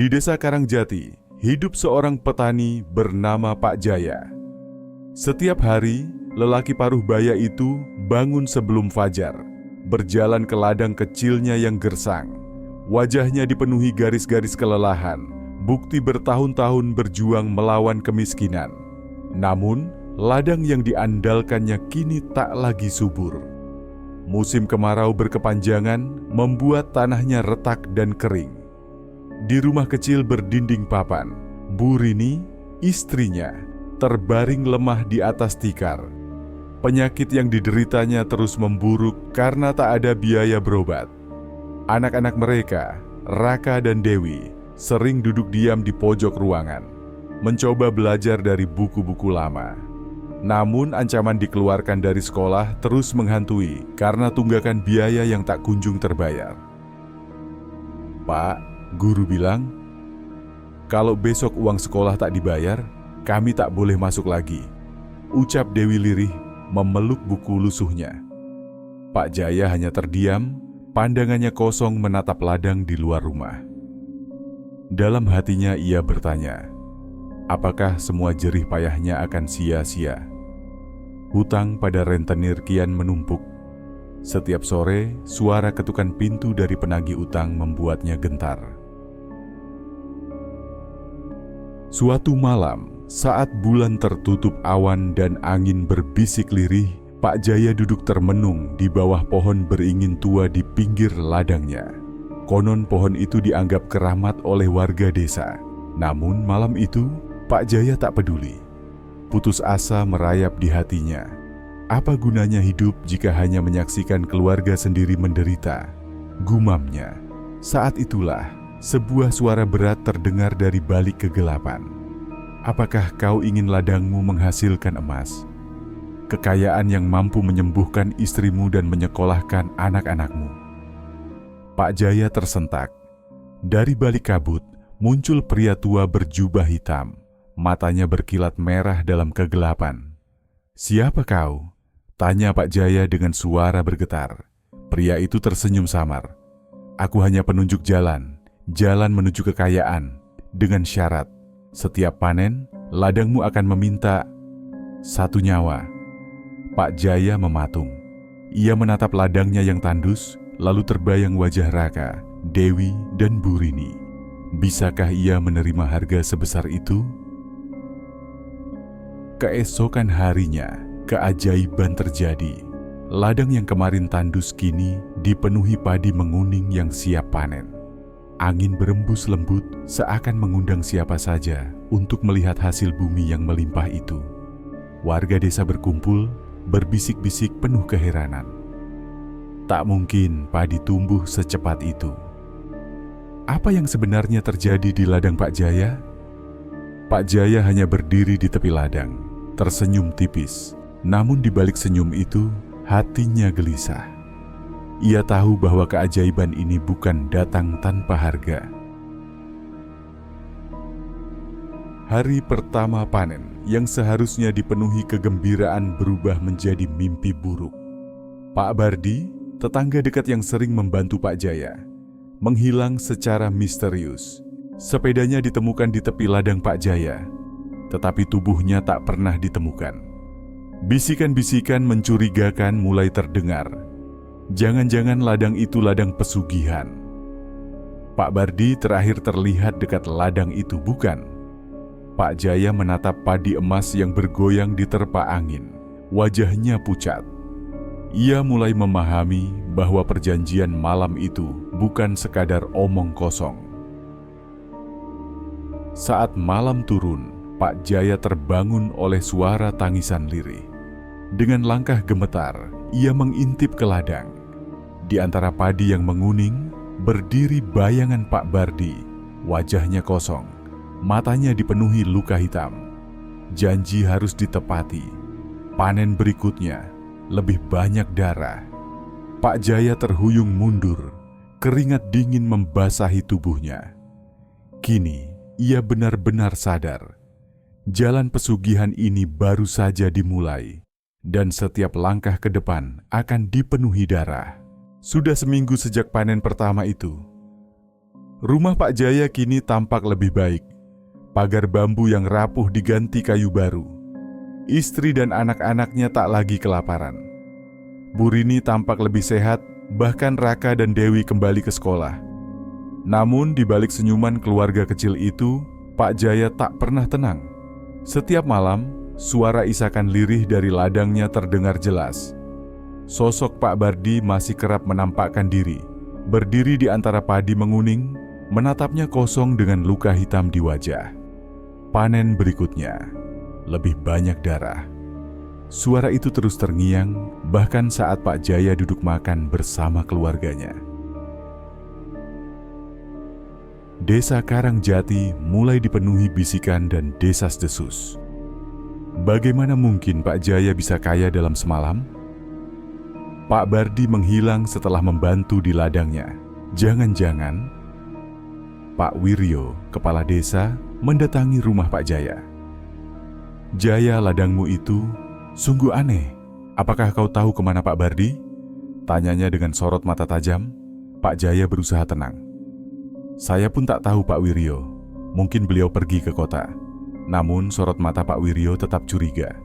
Di desa Karangjati, hidup seorang petani bernama Pak Jaya. Setiap hari, lelaki paruh baya itu bangun sebelum fajar, berjalan ke ladang kecilnya yang gersang. Wajahnya dipenuhi garis-garis kelelahan, bukti bertahun-tahun berjuang melawan kemiskinan. Namun, ladang yang diandalkannya kini tak lagi subur. Musim kemarau berkepanjangan membuat tanahnya retak dan kering. Di rumah kecil berdinding papan, Bu Rini, istrinya, terbaring lemah di atas tikar. Penyakit yang dideritanya terus memburuk karena tak ada biaya berobat. Anak-anak mereka, Raka dan Dewi, sering duduk diam di pojok ruangan, mencoba belajar dari buku-buku lama. Namun ancaman dikeluarkan dari sekolah terus menghantui karena tunggakan biaya yang tak kunjung terbayar. "Pak," guru bilang, "kalau besok uang sekolah tak dibayar, kami tak boleh masuk lagi," ucap Dewi lirih memeluk buku lusuhnya. Pak Jaya hanya terdiam, pandangannya kosong menatap ladang di luar rumah. Dalam hatinya ia bertanya, apakah semua jerih payahnya akan sia-sia? Hutang pada rentenir kian menumpuk. Setiap sore, suara ketukan pintu dari penagih utang membuatnya gentar. Suatu malam, saat bulan tertutup awan dan angin berbisik lirih, Pak Jaya duduk termenung di bawah pohon beringin tua di pinggir ladangnya. Konon pohon itu dianggap keramat oleh warga desa. Namun malam itu, Pak Jaya tak peduli. Putus asa merayap di hatinya. Apa gunanya hidup jika hanya menyaksikan keluarga sendiri menderita? Gumamnya. Saat itulah, sebuah suara berat terdengar dari balik kegelapan. Apakah kau ingin ladangmu menghasilkan emas? Kekayaan yang mampu menyembuhkan istrimu dan menyekolahkan anak-anakmu? Pak Jaya tersentak. Dari balik kabut, muncul pria tua berjubah hitam. Matanya berkilat merah dalam kegelapan. "Siapa kau?" tanya Pak Jaya dengan suara bergetar. Pria itu tersenyum samar. "Aku hanya penunjuk jalan menuju kekayaan, dengan syarat, setiap panen, ladangmu akan meminta 1 nyawa. Pak Jaya mematung. Ia menatap ladangnya yang tandus, lalu terbayang wajah Raka, Dewi, dan Bu Rini. Bisakah ia menerima harga sebesar itu? Keesokan harinya, keajaiban terjadi. Ladang yang kemarin tandus kini dipenuhi padi menguning yang siap panen. Angin berembus lembut seakan mengundang siapa saja untuk melihat hasil bumi yang melimpah itu. Warga desa berkumpul, berbisik-bisik penuh keheranan. Tak mungkin padi tumbuh secepat itu. Apa yang sebenarnya terjadi di ladang Pak Jaya? Pak Jaya hanya berdiri di tepi ladang, tersenyum tipis. Namun di balik senyum itu, hatinya gelisah. Ia tahu bahwa keajaiban ini bukan datang tanpa harga. Hari pertama panen yang seharusnya dipenuhi kegembiraan berubah menjadi mimpi buruk. Pak Bardi, tetangga dekat yang sering membantu Pak Jaya, menghilang secara misterius. Sepedanya ditemukan di tepi ladang Pak Jaya, tetapi tubuhnya tak pernah ditemukan. Bisikan-bisikan mencurigakan mulai terdengar. Jangan-jangan ladang itu ladang pesugihan. Pak Bardi terakhir terlihat dekat ladang itu, bukan? Pak Jaya menatap padi emas yang bergoyang di terpa angin. Wajahnya pucat. Ia mulai memahami bahwa perjanjian malam itu bukan sekadar omong kosong. Saat malam turun, Pak Jaya terbangun oleh suara tangisan lirih. Dengan langkah gemetar, ia mengintip ke ladang. Di antara padi yang menguning, berdiri bayangan Pak Bardi. Wajahnya kosong, matanya dipenuhi luka hitam. Janji harus ditepati. Panen berikutnya, lebih banyak darah. Pak Jaya terhuyung mundur, keringat dingin membasahi tubuhnya. Kini, ia benar-benar sadar. Jalan pesugihan ini baru saja dimulai, dan setiap langkah ke depan akan dipenuhi darah. Sudah seminggu sejak panen pertama itu. Rumah Pak Jaya kini tampak lebih baik. Pagar bambu yang rapuh diganti kayu baru. Istri dan anak-anaknya tak lagi kelaparan. Bu Rini tampak lebih sehat, bahkan Raka dan Dewi kembali ke sekolah. Namun di balik senyuman keluarga kecil itu, Pak Jaya tak pernah tenang. Setiap malam, suara isakan lirih dari ladangnya terdengar jelas. Sosok Pak Bardi masih kerap menampakkan diri, berdiri di antara padi menguning, menatapnya kosong dengan luka hitam di wajah. Panen berikutnya, lebih banyak darah. Suara itu terus terngiang, bahkan saat Pak Jaya duduk makan bersama keluarganya. Desa Karangjati mulai dipenuhi bisikan dan desas-desus. Bagaimana mungkin Pak Jaya bisa kaya dalam semalam? Pak Bardi menghilang setelah membantu di ladangnya. Jangan-jangan Pak Wiryo, kepala desa, mendatangi rumah Pak Jaya. "Jaya, ladangmu itu sungguh aneh. Apakah kau tahu kemana Pak Bardi?" Tanyanya dengan sorot mata tajam. Pak Jaya berusaha tenang. "Saya pun tak tahu Pak Wiryo. Mungkin beliau pergi ke kota." Namun sorot mata Pak Wiryo tetap curiga.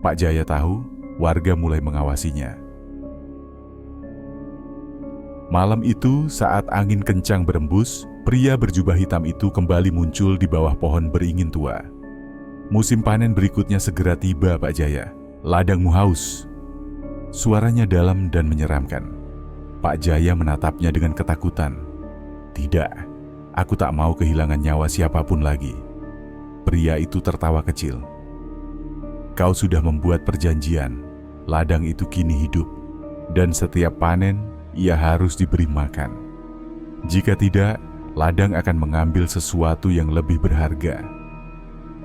Pak Jaya tahu, warga mulai mengawasinya. Malam itu, saat angin kencang berembus, pria berjubah hitam itu kembali muncul di bawah pohon beringin tua. "Musim panen berikutnya segera tiba, Pak Jaya. Ladangmu haus." Suaranya dalam dan menyeramkan. Pak Jaya menatapnya dengan ketakutan. "Tidak, aku tak mau kehilangan nyawa siapapun lagi." Pria itu tertawa kecil. "Kau sudah membuat perjanjian. Ladang itu kini hidup, dan setiap panen ia harus diberi makan. Jika tidak, ladang akan mengambil sesuatu yang lebih berharga."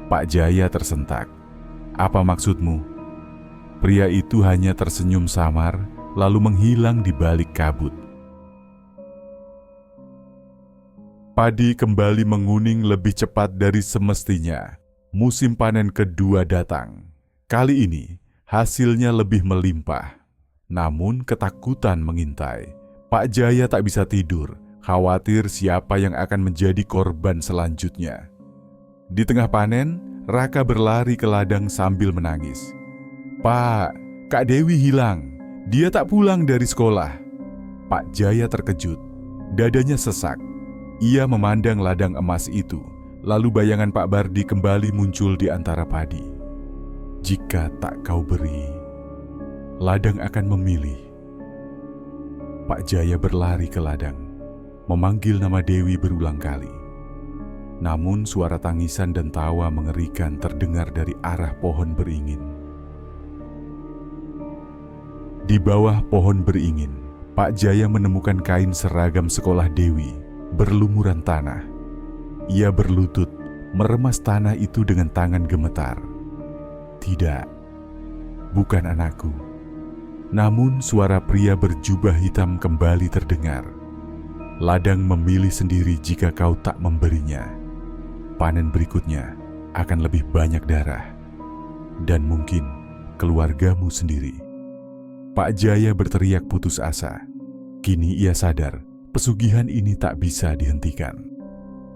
Pak Jaya tersentak. "Apa maksudmu?" Pria itu hanya tersenyum samar, lalu menghilang di balik kabut. Padi kembali menguning lebih cepat dari semestinya. Musim panen kedua datang. Kali ini, hasilnya lebih melimpah. Namun ketakutan mengintai. Pak Jaya tak bisa tidur, khawatir siapa yang akan menjadi korban selanjutnya. Di tengah panen, Raka berlari ke ladang sambil menangis. "Pak, Kak Dewi hilang. Dia tak pulang dari sekolah." Pak Jaya terkejut. Dadanya sesak. Ia memandang ladang emas itu, lalu bayangan Pak Bardi kembali muncul di antara padi. "Jika tak kau beri, ladang akan memilih." Pak Jaya berlari ke ladang, memanggil nama Dewi berulang kali. Namun suara tangisan dan tawa mengerikan terdengar dari arah pohon beringin. Di bawah pohon beringin, Pak Jaya menemukan kain seragam sekolah Dewi berlumuran tanah. Ia berlutut, meremas tanah itu dengan tangan gemetar. "Tidak, bukan anakku." Namun suara pria berjubah hitam kembali terdengar. "Ladang memilih sendiri jika kau tak memberinya. Panen berikutnya akan lebih banyak darah. Dan mungkin keluargamu sendiri." Pak Jaya berteriak putus asa. Kini ia sadar, pesugihan ini tak bisa dihentikan.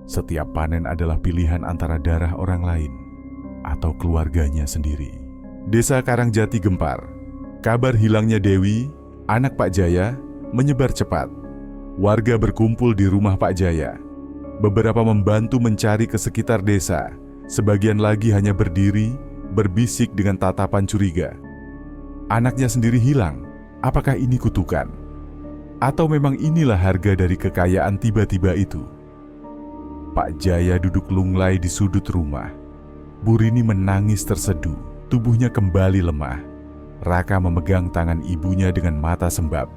Setiap panen adalah pilihan antara darah orang lain atau keluarganya sendiri. Desa Karangjati gempar. Kabar hilangnya Dewi, anak Pak Jaya, menyebar cepat. Warga berkumpul di rumah Pak Jaya. Beberapa membantu mencari ke sekitar desa. Sebagian lagi hanya berdiri, berbisik dengan tatapan curiga. Anaknya sendiri hilang. Apakah ini kutukan? Atau memang inilah harga dari kekayaan tiba-tiba itu? Pak Jaya duduk lunglai di sudut rumah. Bu Rini menangis terseduh, tubuhnya kembali lemah. Raka memegang tangan ibunya dengan mata sembab.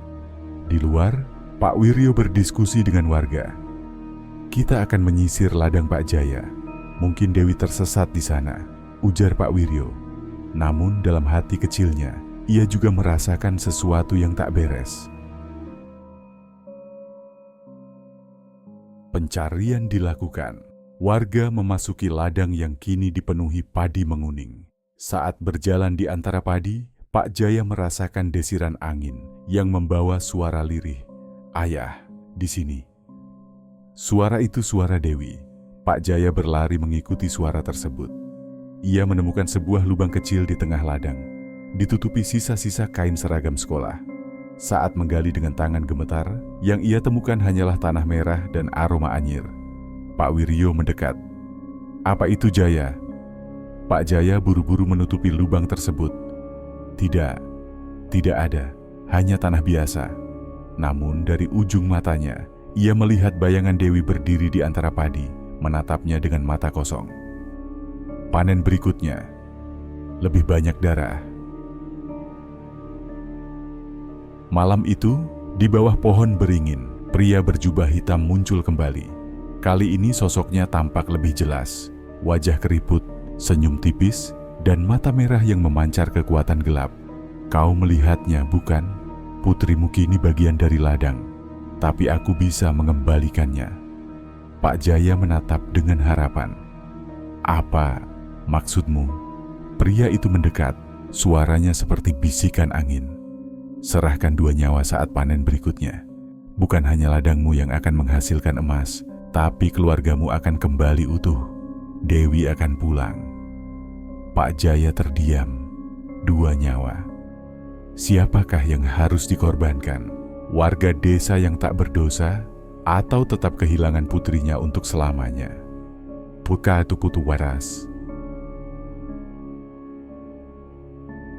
Di luar, Pak Wiryo berdiskusi dengan warga. "Kita akan menyisir ladang Pak Jaya. Mungkin Dewi tersesat di sana," ujar Pak Wiryo. Namun dalam hati kecilnya, ia juga merasakan sesuatu yang tak beres. Pencarian dilakukan. Warga memasuki ladang yang kini dipenuhi padi menguning. Saat berjalan di antara padi, Pak Jaya merasakan desiran angin yang membawa suara lirih. "Ayah, di sini." Suara itu suara Dewi. Pak Jaya berlari mengikuti suara tersebut. Ia menemukan sebuah lubang kecil di tengah ladang, ditutupi sisa-sisa kain seragam sekolah. Saat menggali dengan tangan gemetar, yang ia temukan hanyalah tanah merah dan aroma anyir. Pak Wiryo mendekat. "Apa itu, Jaya?" Pak Jaya buru-buru menutupi lubang tersebut. Tidak ada, hanya tanah biasa. Namun dari ujung matanya, ia melihat bayangan Dewi berdiri di antara padi, menatapnya dengan mata kosong. Panen berikutnya, lebih banyak darah. Malam itu, di bawah pohon beringin, pria berjubah hitam muncul kembali. Kali ini sosoknya tampak lebih jelas. Wajah keriput, senyum tipis, dan mata merah yang memancar kekuatan gelap. "Kau melihatnya, bukan? Putrimu kini bagian dari ladang, tapi aku bisa mengembalikannya." Pak Jaya menatap dengan harapan. "Apa maksudmu?" Pria itu mendekat, suaranya seperti bisikan angin. "Serahkan 2 nyawa saat panen berikutnya. Bukan hanya ladangmu yang akan menghasilkan emas, tapi keluargamu akan kembali utuh. Dewi akan pulang." Pak Jaya terdiam. 2 nyawa. Siapakah yang harus dikorbankan? Warga desa yang tak berdosa, atau tetap kehilangan putrinya untuk selamanya? Puka tukutu waras.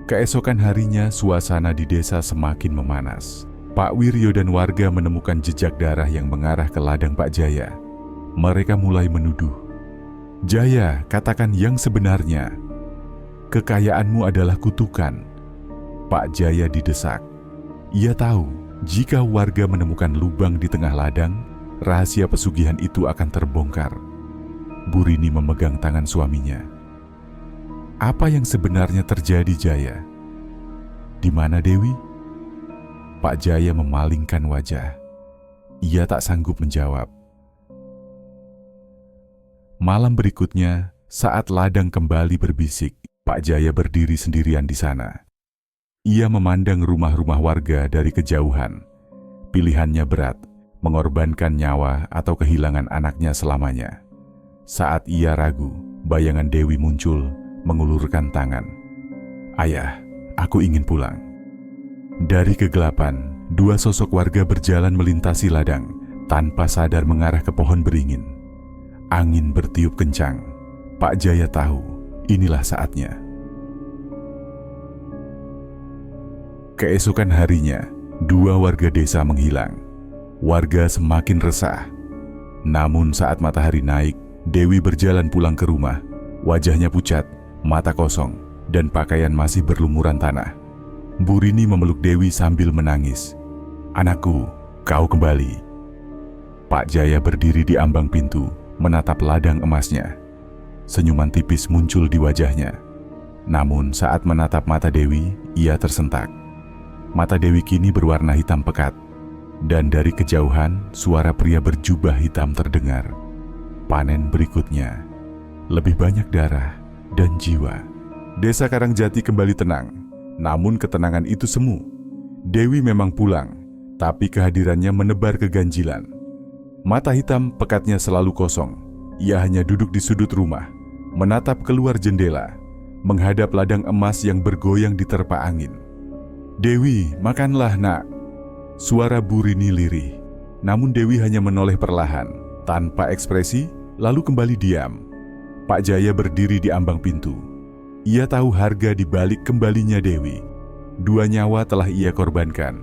Keesokan harinya, suasana di desa semakin memanas. Pak Wiryo dan warga menemukan jejak darah yang mengarah ke ladang Pak Jaya. Mereka mulai menuduh. "Jaya, katakan yang sebenarnya. Kekayaanmu adalah kutukan." Pak Jaya didesak. Ia tahu jika warga menemukan lubang di tengah ladang, rahasia pesugihan itu akan terbongkar. Burini memegang tangan suaminya. "Apa yang sebenarnya terjadi, Jaya? Di mana Dewi?" Pak Jaya memalingkan wajah. Ia tak sanggup menjawab. Malam berikutnya, saat ladang kembali berbisik, Pak Jaya berdiri sendirian di sana. Ia memandang rumah-rumah warga dari kejauhan. Pilihannya berat, mengorbankan nyawa atau kehilangan anaknya selamanya. Saat ia ragu, bayangan Dewi muncul, mengulurkan tangan. "Ayah, aku ingin pulang." Dari kegelapan, 2 sosok warga berjalan melintasi ladang, tanpa sadar mengarah ke pohon beringin. Angin bertiup kencang. Pak Jaya tahu, inilah saatnya. Keesokan harinya, 2 warga desa menghilang. Warga semakin resah. Namun saat matahari naik, Dewi berjalan pulang ke rumah. Wajahnya pucat, mata kosong, dan pakaian masih berlumuran tanah. Burini memeluk Dewi sambil menangis. "Anakku, kau kembali." Pak Jaya berdiri di ambang pintu, menatap ladang emasnya. Senyuman tipis muncul di wajahnya. Namun saat menatap mata Dewi, ia tersentak. Mata Dewi kini berwarna hitam pekat, dan dari kejauhan suara pria berjubah hitam terdengar. Panen berikutnya, lebih banyak darah dan jiwa. Desa Karangjati kembali tenang, namun ketenangan itu semu. Dewi memang pulang, tapi kehadirannya menebar keganjilan. Mata hitam pekatnya selalu kosong. Ia hanya duduk di sudut rumah, menatap keluar jendela, menghadap ladang emas yang bergoyang diterpa angin. "Dewi, makanlah, Nak." Suara Burini lirih. Namun Dewi hanya menoleh perlahan, tanpa ekspresi, lalu kembali diam. Pak Jaya berdiri di ambang pintu. Ia tahu harga di balik kembalinya Dewi. 2 nyawa telah ia korbankan,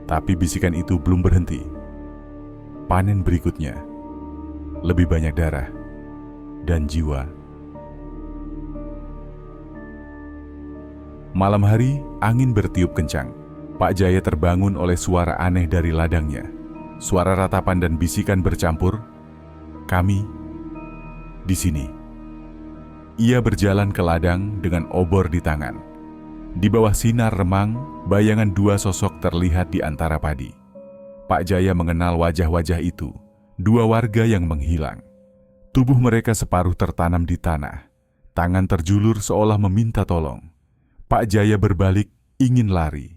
tapi bisikan itu belum berhenti. Panen berikutnya, lebih banyak darah dan jiwa. Malam hari, angin bertiup kencang. Pak Jaya terbangun oleh suara aneh dari ladangnya. Suara ratapan dan bisikan bercampur. "Kami di sini." Ia berjalan ke ladang dengan obor di tangan. Di bawah sinar remang, bayangan 2 sosok terlihat di antara padi. Pak Jaya mengenal wajah-wajah itu, 2 warga yang menghilang. Tubuh mereka separuh tertanam di tanah. Tangan terjulur seolah meminta tolong. Pak Jaya berbalik, ingin lari.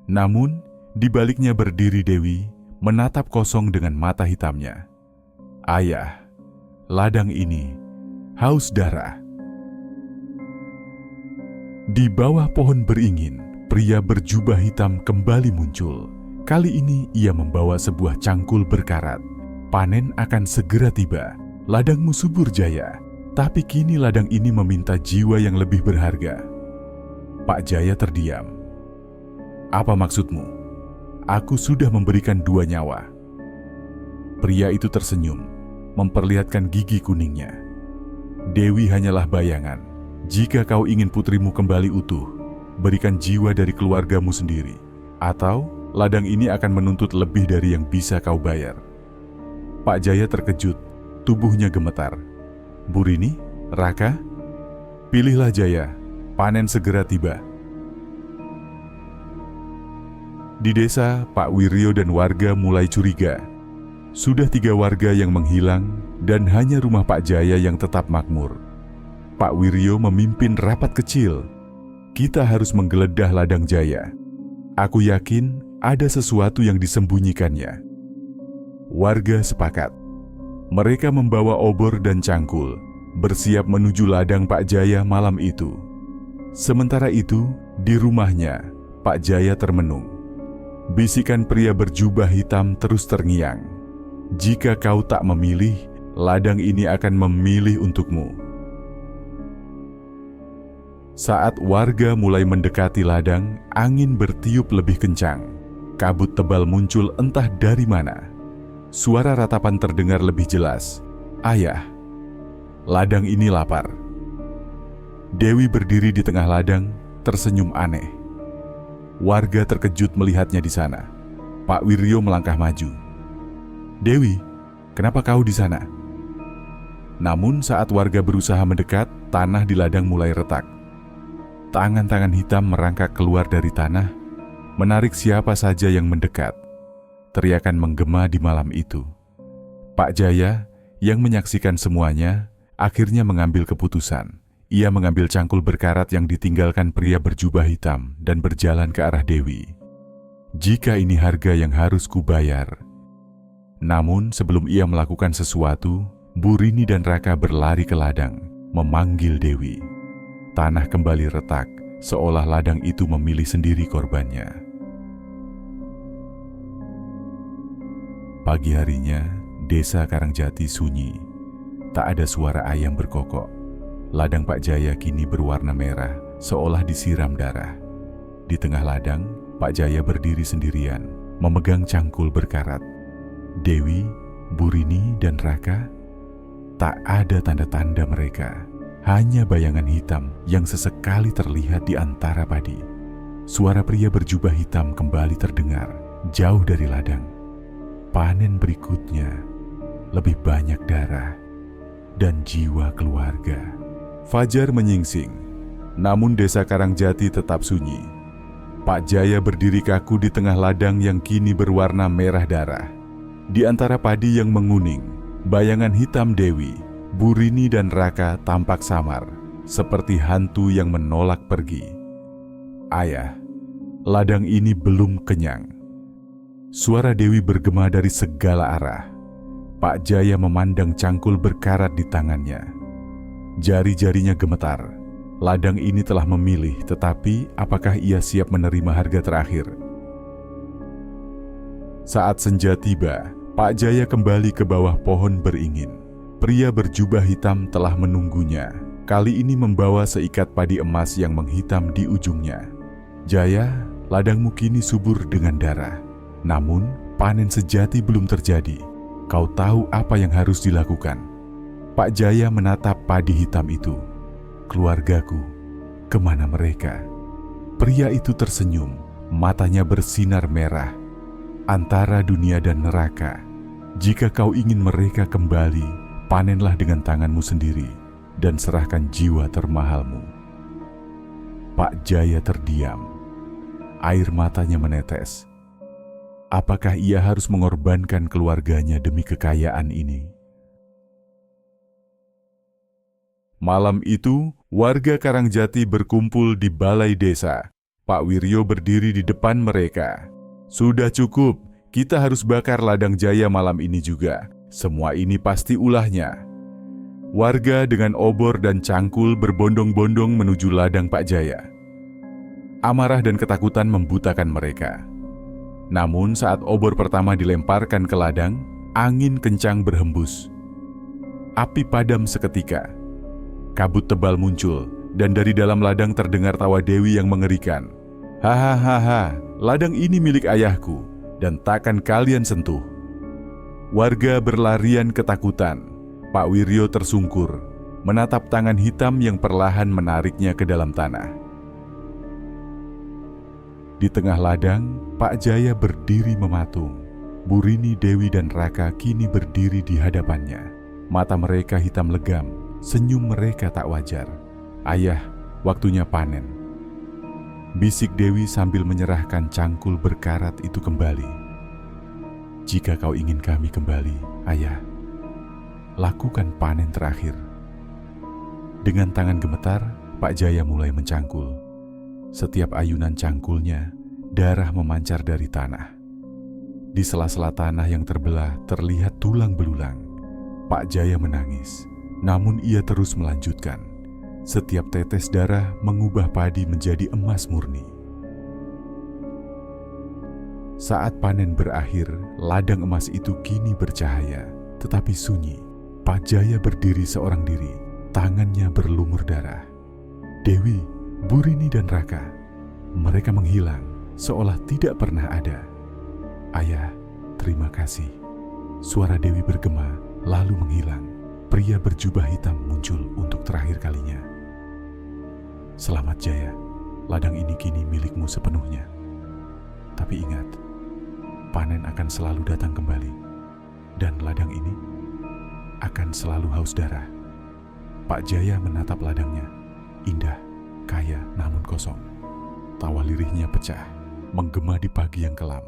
Namun, di baliknya berdiri Dewi, menatap kosong dengan mata hitamnya. Ayah, ladang ini haus darah. Di bawah pohon beringin, pria berjubah hitam kembali muncul. Kali ini ia membawa sebuah cangkul berkarat. Panen akan segera tiba. Ladangmu subur Jaya, tapi kini ladang ini meminta jiwa yang lebih berharga. Pak Jaya terdiam. Apa maksudmu? Aku sudah memberikan 2 nyawa. Pria itu tersenyum, memperlihatkan gigi kuningnya. Dewi hanyalah bayangan. Jika kau ingin putrimu kembali utuh, berikan jiwa dari keluargamu sendiri, atau ladang ini akan menuntut lebih dari yang bisa kau bayar. Pak Jaya terkejut, tubuhnya gemetar. Burini, Raka, pilihlah Jaya, panen segera tiba. Di desa, Pak Wiryo dan warga mulai curiga. Sudah 3 warga yang menghilang dan hanya rumah Pak Jaya yang tetap makmur. Pak Wiryo memimpin rapat kecil. Kita harus menggeledah ladang Jaya. Aku yakin ada sesuatu yang disembunyikannya. Warga sepakat. Mereka membawa obor dan cangkul, bersiap menuju ladang Pak Jaya malam itu. Sementara itu, di rumahnya, Pak Jaya termenung. Bisikan pria berjubah hitam terus terngiang. Jika kau tak memilih, ladang ini akan memilih untukmu. Saat warga mulai mendekati ladang, angin bertiup lebih kencang. Kabut tebal muncul entah dari mana. Suara ratapan terdengar lebih jelas. Ayah, ladang ini lapar. Dewi berdiri di tengah ladang, tersenyum aneh. Warga terkejut melihatnya di sana. Pak Wiryo melangkah maju. Dewi, kenapa kau di sana? Namun saat warga berusaha mendekat, tanah di ladang mulai retak. Tangan-tangan hitam merangkak keluar dari tanah, menarik siapa saja yang mendekat. Teriakan menggema di malam itu. Pak Jaya, yang menyaksikan semuanya, akhirnya mengambil keputusan. Ia mengambil cangkul berkarat yang ditinggalkan pria berjubah hitam dan berjalan ke arah Dewi. Jika ini harga yang harus kubayar. Namun sebelum ia melakukan sesuatu, Burini dan Raka berlari ke ladang, memanggil Dewi. Tanah kembali retak, seolah ladang itu memilih sendiri korbannya. Pagi harinya, desa Karangjati sunyi. Tak ada suara ayam berkokok. Ladang Pak Jaya kini berwarna merah, seolah disiram darah. Di tengah ladang, Pak Jaya berdiri sendirian, memegang cangkul berkarat. Dewi, Burini, dan Raka, tak ada tanda-tanda mereka. Hanya bayangan hitam yang sesekali terlihat di antara padi. Suara pria berjubah hitam kembali terdengar, jauh dari ladang. Panen berikutnya, lebih banyak darah dan jiwa keluarga. Fajar menyingsing, namun desa Karangjati tetap sunyi. Pak Jaya berdiri kaku di tengah ladang yang kini berwarna merah darah. Di antara padi yang menguning, bayangan hitam Dewi, Burini dan Raka tampak samar, seperti hantu yang menolak pergi. Ayah, ladang ini belum kenyang. Suara Dewi bergema dari segala arah. Pak Jaya memandang cangkul berkarat di tangannya. Jari-jarinya gemetar. Ladang ini telah memilih, tetapi apakah ia siap menerima harga terakhir? Saat senja tiba, Pak Jaya kembali ke bawah pohon beringin. Pria berjubah hitam telah menunggunya. Kali ini membawa seikat padi emas yang menghitam di ujungnya. Jaya, ladangmu kini subur dengan darah. Namun, panen sejati belum terjadi. Kau tahu apa yang harus dilakukan? Pak Jaya menatap padi hitam itu. Keluargaku, kemana mereka? Pria itu tersenyum, matanya bersinar merah. Antara dunia dan neraka. Jika kau ingin mereka kembali, panenlah dengan tanganmu sendiri dan serahkan jiwa termahalmu. Pak Jaya terdiam. Air matanya menetes. Apakah ia harus mengorbankan keluarganya demi kekayaan ini? Malam itu, warga Karangjati berkumpul di balai desa. Pak Wiryo berdiri di depan mereka. Sudah cukup, kita harus bakar ladang Jaya malam ini juga. Semua ini pasti ulahnya. Warga dengan obor dan cangkul berbondong-bondong menuju ladang Pak Jaya. Amarah dan ketakutan membutakan mereka. Namun saat obor pertama dilemparkan ke ladang, angin kencang berhembus. Api padam seketika. Kabut tebal muncul, dan dari dalam ladang terdengar tawa Dewi yang mengerikan. Hahaha, ladang ini milik ayahku, dan takkan kalian sentuh. Warga berlarian ketakutan. Pak Wiryo tersungkur, menatap tangan hitam yang perlahan menariknya ke dalam tanah. Di tengah ladang, Pak Jaya berdiri mematung. Burini, Dewi, dan Raka kini berdiri di hadapannya. Mata mereka hitam legam, senyum mereka tak wajar. Ayah, waktunya panen. Bisik Dewi sambil menyerahkan cangkul berkarat itu kembali. Jika kau ingin kami kembali, ayah, lakukan panen terakhir. Dengan tangan gemetar, Pak Jaya mulai mencangkul. Setiap ayunan cangkulnya, darah memancar dari tanah. Di sela-sela tanah yang terbelah terlihat tulang belulang. Pak Jaya menangis, namun ia terus melanjutkan. Setiap tetes darah mengubah padi menjadi emas murni. Saat panen berakhir, ladang emas itu kini bercahaya, tetapi sunyi. Pak Jaya berdiri seorang diri, tangannya berlumur darah. Dewi, Burini, dan Raka, mereka menghilang, seolah tidak pernah ada. Ayah, terima kasih. Suara Dewi bergema, lalu menghilang. Pria berjubah hitam muncul untuk terakhir kalinya. Selamat Jaya, ladang ini kini milikmu sepenuhnya. Tapi ingat, panen akan selalu datang kembali, dan ladang ini akan selalu haus darah. Pak Jaya menatap ladangnya, indah, kaya, namun kosong. Tawa lirihnya pecah, menggema di pagi yang kelam.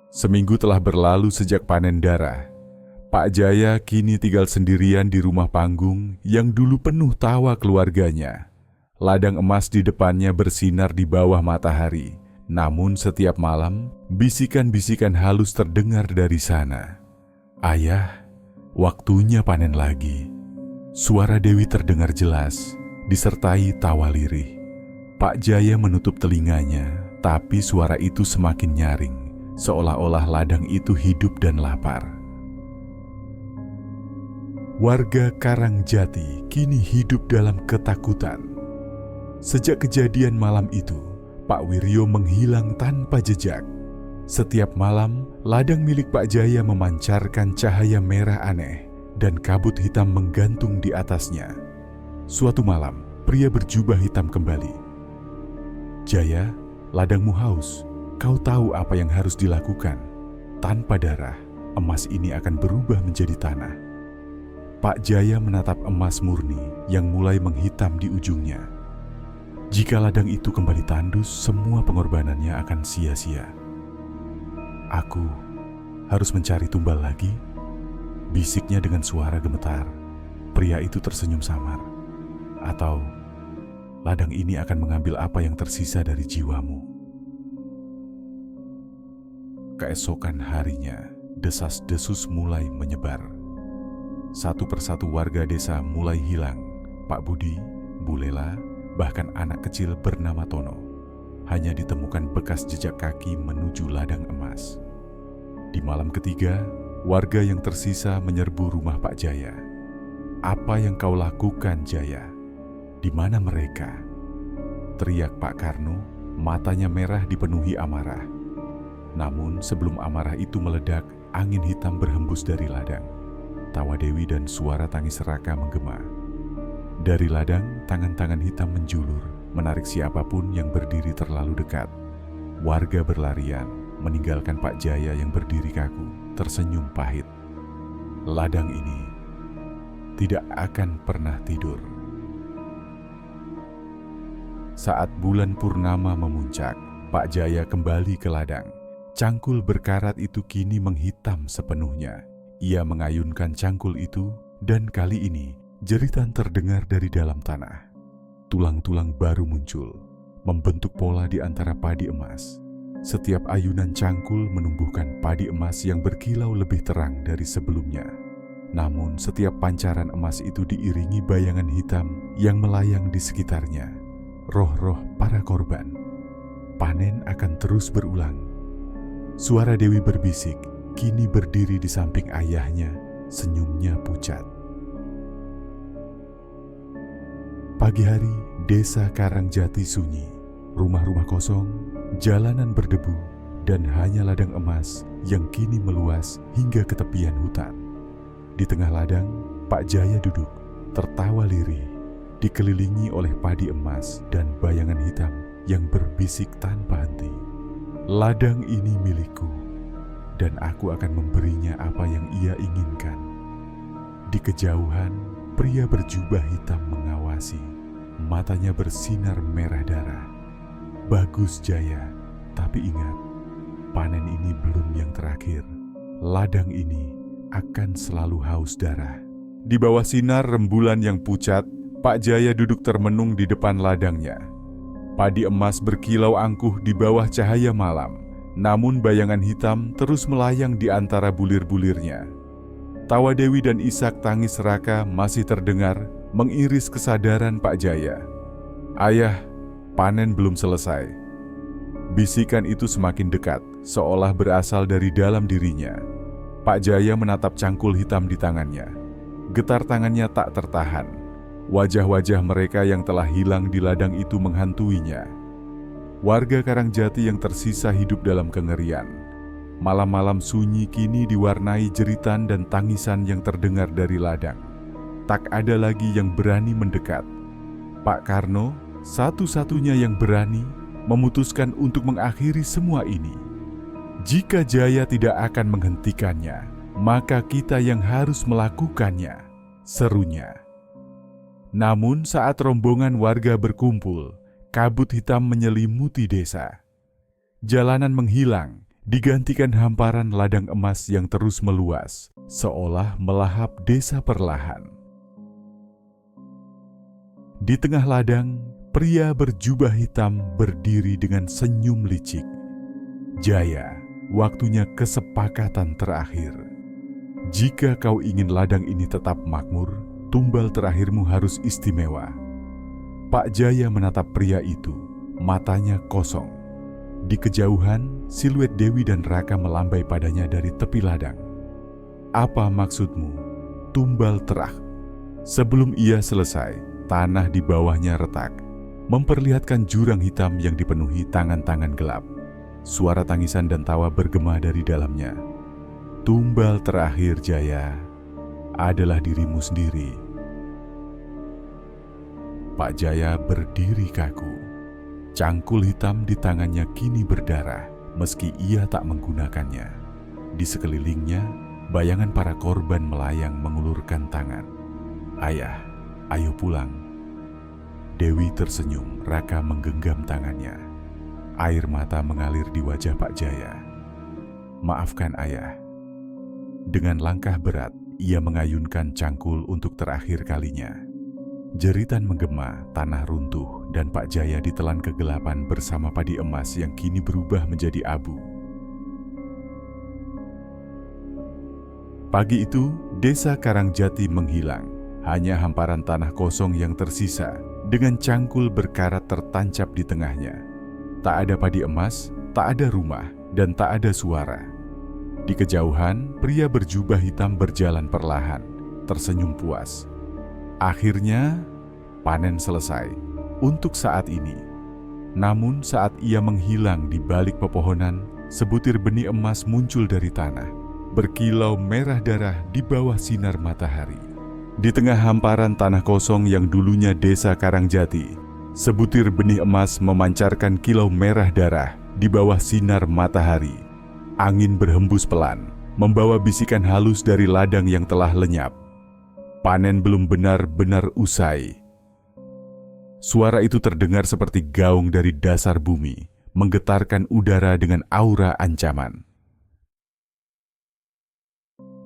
Seminggu telah berlalu sejak panen darah. Pak Jaya kini tinggal sendirian di rumah panggung yang dulu penuh tawa keluarganya. Ladang emas di depannya bersinar di bawah matahari. Namun setiap malam, bisikan-bisikan halus terdengar dari sana. Ayah, waktunya panen lagi. Suara Dewi terdengar jelas, disertai tawa lirih. Pak Jaya menutup telinganya, tapi suara itu semakin nyaring, seolah-olah ladang itu hidup dan lapar. Warga Karangjati kini hidup dalam ketakutan. Sejak kejadian malam itu, Pak Wiryo menghilang tanpa jejak. Setiap malam, ladang milik Pak Jaya memancarkan cahaya merah aneh dan kabut hitam menggantung di atasnya. Suatu malam, pria berjubah hitam kembali. Jaya, ladangmu haus. Kau tahu apa yang harus dilakukan. Tanpa darah, emas ini akan berubah menjadi tanah. Pak Jaya menatap emas murni yang mulai menghitam di ujungnya. Jika ladang itu kembali tandus, semua pengorbanannya akan sia-sia. Aku harus mencari tumbal lagi, bisiknya dengan suara gemetar. Pria itu tersenyum samar. Atau ladang ini akan mengambil apa yang tersisa dari jiwamu. Keesokan harinya, desas-desus mulai menyebar. Satu persatu warga desa mulai hilang. Pak Budi, Bu Lela, bahkan anak kecil bernama Tono. Hanya ditemukan bekas jejak kaki menuju ladang emas. Di malam ketiga, warga yang tersisa menyerbu rumah Pak Jaya. Apa yang kau lakukan, Jaya? Di mana mereka? Teriak Pak Karno, matanya merah dipenuhi amarah. Namun sebelum amarah itu meledak, angin hitam berhembus dari ladang. Tawa Dewi dan suara tangis Raka menggema. Dari ladang, tangan-tangan hitam menjulur, menarik siapapun yang berdiri terlalu dekat. Warga berlarian, meninggalkan Pak Jaya yang berdiri kaku, tersenyum pahit. Ladang ini tidak akan pernah tidur. Saat bulan purnama memuncak, Pak Jaya kembali ke ladang. Cangkul berkarat itu kini menghitam sepenuhnya. Ia mengayunkan cangkul itu, dan kali ini jeritan terdengar dari dalam tanah. Tulang-tulang baru muncul, membentuk pola di antara padi emas. Setiap ayunan cangkul menumbuhkan padi emas yang berkilau lebih terang dari sebelumnya. Namun setiap pancaran emas itu diiringi bayangan hitam yang melayang di sekitarnya. Roh-roh para korban. Panen akan terus berulang. Suara Dewi berbisik, kini berdiri di samping ayahnya, senyumnya pucat. Pagi hari, desa Karangjati sunyi. Rumah-rumah kosong, jalanan berdebu, dan hanya ladang emas yang kini meluas hingga ke tepian hutan. Di tengah ladang, Pak Jaya duduk, tertawa lirih, dikelilingi oleh padi emas dan bayangan hitam yang berbisik tanpa henti. Ladang ini milikku, dan aku akan memberinya apa yang ia inginkan. Di kejauhan, pria berjubah hitam mengawasi, matanya bersinar merah darah. Bagus Jaya, tapi ingat, panen ini belum yang terakhir. Ladang ini akan selalu haus darah. Di bawah sinar rembulan yang pucat, Pak Jaya duduk termenung di depan ladangnya. Padi emas berkilau angkuh di bawah cahaya malam, namun bayangan hitam terus melayang di antara bulir-bulirnya. Tawa Dewi dan isak tangis Raka masih terdengar, mengiris kesadaran Pak Jaya. "Ayah, panen belum selesai." Bisikan itu semakin dekat, seolah berasal dari dalam dirinya. Pak Jaya menatap cangkul hitam di tangannya. Getar tangannya tak tertahan. Wajah-wajah mereka yang telah hilang di ladang itu menghantuinya. Warga Karangjati yang tersisa hidup dalam kengerian. Malam-malam sunyi kini diwarnai jeritan dan tangisan yang terdengar dari ladang. Tak ada lagi yang berani mendekat. Pak Karno, satu-satunya yang berani, memutuskan untuk mengakhiri semua ini. Jika Jaya tidak akan menghentikannya, maka kita yang harus melakukannya, serunya. Namun saat rombongan warga berkumpul, kabut hitam menyelimuti desa. Jalanan menghilang, digantikan hamparan ladang emas yang terus meluas, seolah melahap desa perlahan. Di tengah ladang, pria berjubah hitam berdiri dengan senyum licik. "Jaya, waktunya kesepakatan terakhir. Jika kau ingin ladang ini tetap makmur, tumbal terakhirmu harus istimewa." Pak Jaya menatap pria itu, matanya kosong. Di kejauhan, siluet Dewi dan Raka melambai padanya dari tepi ladang. "Apa maksudmu, tumbal terakhir?" Sebelum ia selesai, tanah di bawahnya retak, memperlihatkan jurang hitam yang dipenuhi tangan-tangan gelap. Suara tangisan dan tawa bergema dari dalamnya. "Tumbal terakhir Jaya adalah dirimu sendiri." Pak Jaya berdiri kaku. Cangkul hitam di tangannya kini berdarah, meski ia tak menggunakannya. Di sekelilingnya, bayangan para korban melayang mengulurkan tangan. "Ayah, ayo pulang." Dewi tersenyum, Raka menggenggam tangannya. Air mata mengalir di wajah Pak Jaya. "Maafkan ayah." Dengan langkah berat, ia mengayunkan cangkul untuk terakhir kalinya. Jeritan menggema, tanah runtuh, dan Pak Jaya ditelan kegelapan bersama padi emas yang kini berubah menjadi abu. Pagi itu, desa Karangjati menghilang. Hanya hamparan tanah kosong yang tersisa, dengan cangkul berkarat tertancap di tengahnya. Tak ada padi emas, tak ada rumah, dan tak ada suara. Di kejauhan, pria berjubah hitam berjalan perlahan, tersenyum puas. Akhirnya, panen selesai untuk saat ini. Namun saat ia menghilang di balik pepohonan, sebutir benih emas muncul dari tanah, berkilau merah darah di bawah sinar matahari. Di tengah hamparan tanah kosong yang dulunya desa Karangjati, sebutir benih emas memancarkan kilau merah darah di bawah sinar matahari. Angin berhembus pelan, membawa bisikan halus dari ladang yang telah lenyap. Panen belum benar-benar usai. Suara itu terdengar seperti gaung dari dasar bumi, menggetarkan udara dengan aura ancaman.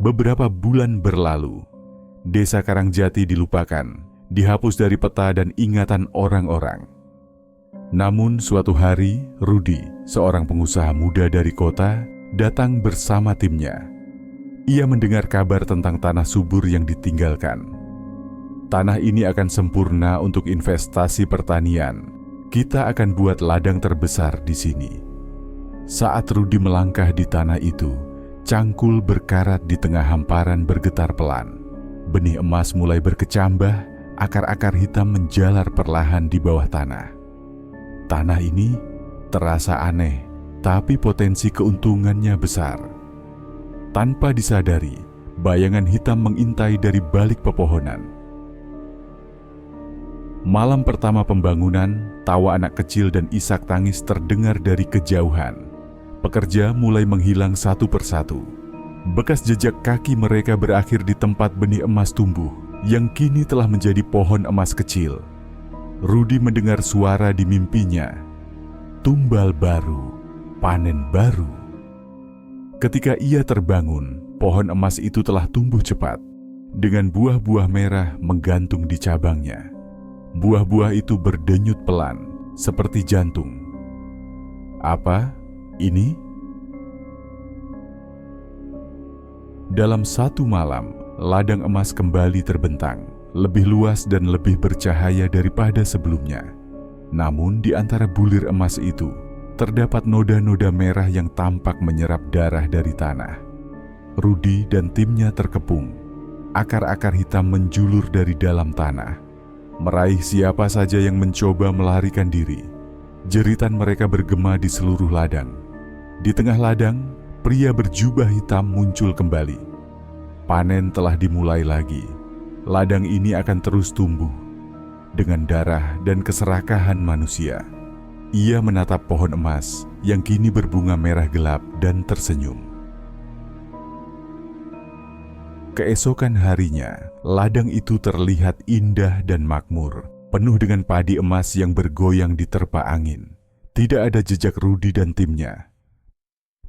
Beberapa bulan berlalu, desa Karangjati dilupakan, dihapus dari peta dan ingatan orang-orang. Namun suatu hari, Rudi, seorang pengusaha muda dari kota, datang bersama timnya. Ia mendengar kabar tentang tanah subur yang ditinggalkan. Tanah ini akan sempurna untuk investasi pertanian. Kita akan buat ladang terbesar di sini. Saat Rudi melangkah di tanah itu, cangkul berkarat di tengah hamparan bergetar pelan. Benih emas mulai berkecambah, akar-akar hitam menjalar perlahan di bawah tanah. Tanah ini terasa aneh, tapi potensi keuntungannya besar. Tanpa disadari, bayangan hitam mengintai dari balik pepohonan. Malam pertama pembangunan, tawa anak kecil dan isak tangis terdengar dari kejauhan. Pekerja mulai menghilang satu persatu. Bekas jejak kaki mereka berakhir di tempat benih emas tumbuh, yang kini telah menjadi pohon emas kecil. Rudi mendengar suara di mimpinya. Tumbal baru, panen baru. Ketika ia terbangun, pohon emas itu telah tumbuh cepat, dengan buah-buah merah menggantung di cabangnya. Buah-buah itu berdenyut pelan, seperti jantung. Apa ini? Dalam satu malam, ladang emas kembali terbentang, lebih luas dan lebih bercahaya daripada sebelumnya. Namun di antara bulir emas itu, terdapat noda-noda merah yang tampak menyerap darah dari tanah. Rudi dan timnya terkepung. Akar-akar hitam menjulur dari dalam tanah, meraih siapa saja yang mencoba melarikan diri. Jeritan mereka bergema di seluruh ladang. Di tengah ladang, pria berjubah hitam muncul kembali. Panen telah dimulai lagi. Ladang ini akan terus tumbuh dengan darah dan keserakahan manusia. Ia menatap pohon emas yang kini berbunga merah gelap dan tersenyum. Keesokan harinya, ladang itu terlihat indah dan makmur, penuh dengan padi emas yang bergoyang diterpa angin. Tidak ada jejak Rudi dan timnya.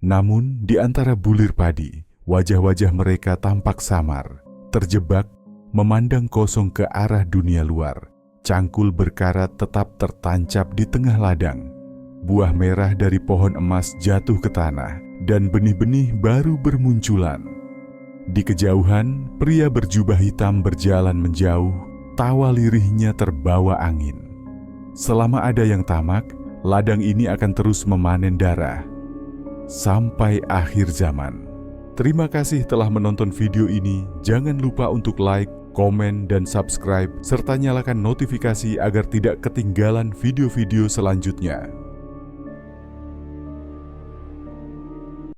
Namun, di antara bulir padi, wajah-wajah mereka tampak samar, terjebak, memandang kosong ke arah dunia luar. Cangkul berkarat tetap tertancap di tengah ladang. Buah merah dari pohon emas jatuh ke tanah, dan benih-benih baru bermunculan. Di kejauhan, pria berjubah hitam berjalan menjauh, tawa lirihnya terbawa angin. Selama ada yang tamak, ladang ini akan terus memanen darah sampai akhir zaman. Terima kasih telah menonton video ini. Jangan lupa untuk like, komen, dan subscribe, serta nyalakan notifikasi agar tidak ketinggalan video-video selanjutnya.